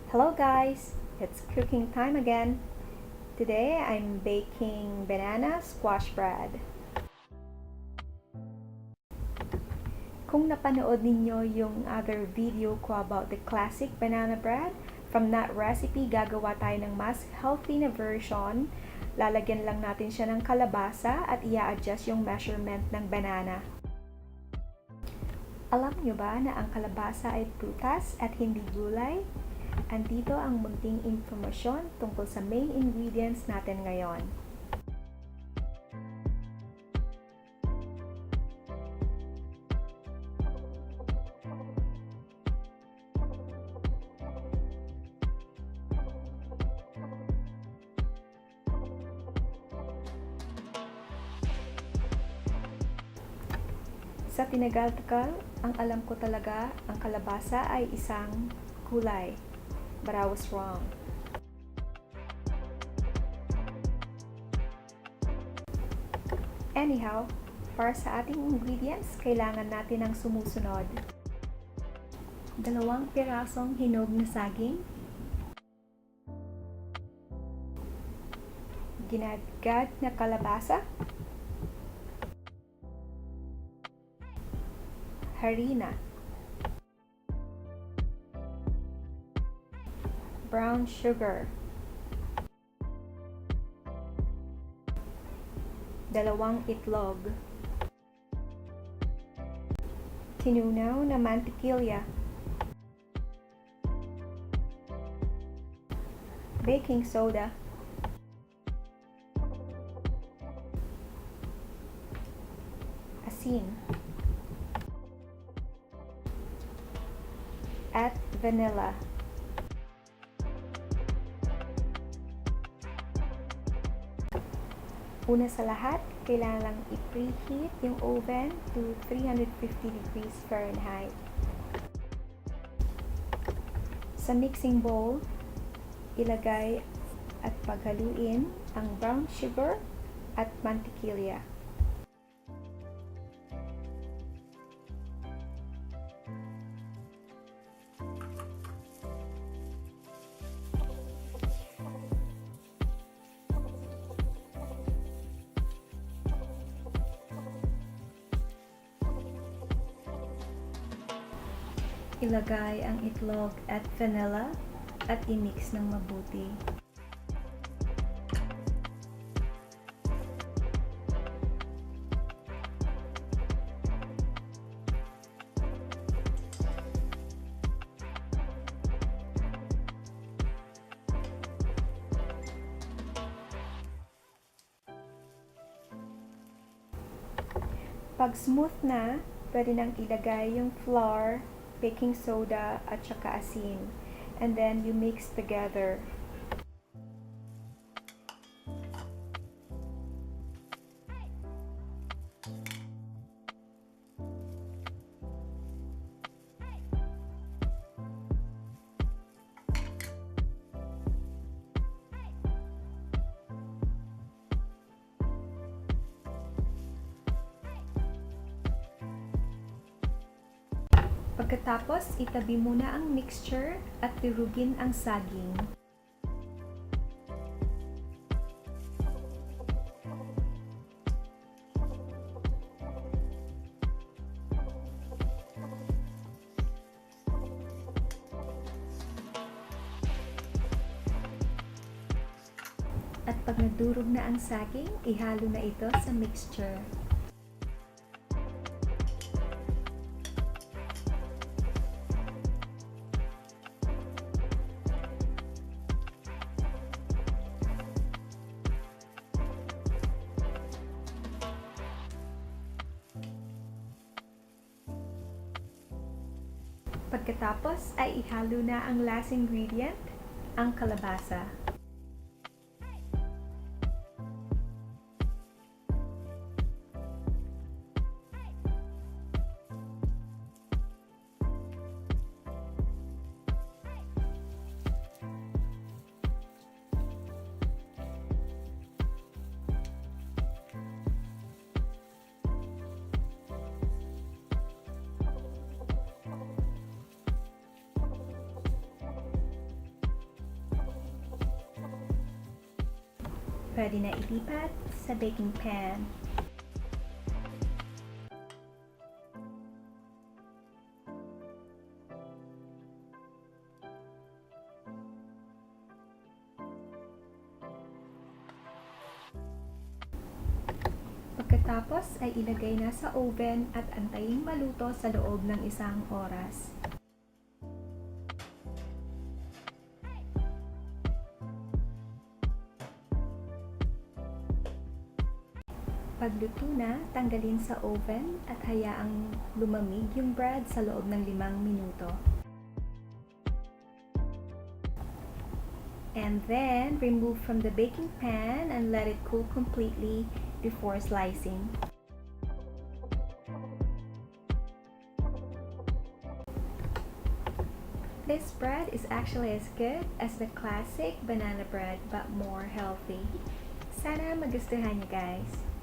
Hello guys, it's cooking time again. Today I'm baking banana squash bread. Kung napanood ninyo yung other video ko about the classic banana bread, from that recipe gagawa tayo ng mas healthy na version. Lalagyan lang natin siya ng kalabasa at i-adjust yung measurement ng banana. Alam nyo ba na ang kalabasa ay prutas at hindi gulay? Andito ang munting impormasyon tungkol sa main ingredients natin ngayon. Sa tinagal-tagal, ang alam ko talaga, ang kalabasa ay isang gulay. But I was wrong. Anyhow, para sa ating ingredients, kailangan natin ang sumusunod. 2 pirasong hinog na saging, ginagad na kalabasa, harina, brown sugar, 2 itlog, tinunaw na mantikilya, baking soda, asin, at vanilla. Una sa lahat, kailangan lang i-preheat yung oven to 350 degrees Fahrenheit. Sa mixing bowl, ilagay at paghaluin ang brown sugar at mantikilya. Ilagay ang itlog at vanilla at i-mix ng mabuti. Pag smooth na, pwede nang ilagay yung flour, baking soda at saka asin, and then you mix together. Pagkatapos, itabi muna ang mixture at durugin ang saging. At pag nadurog na ang saging, ihalo na ito sa mixture. Pagkatapos ay ihalo na ang last ingredient, ang kalabasa. pwede na ilipat sa baking pan. Pagkatapos ay ilagay na sa oven at antayin maluto sa loob ng 1 oras. Pagluto na, tanggalin sa oven at hayaang lumamig yung bread sa loob ng 5 minuto. And then, remove from the baking pan and let it cool completely before slicing. This bread is actually as good as the classic banana bread but more healthy. Sana magustuhan niyo guys!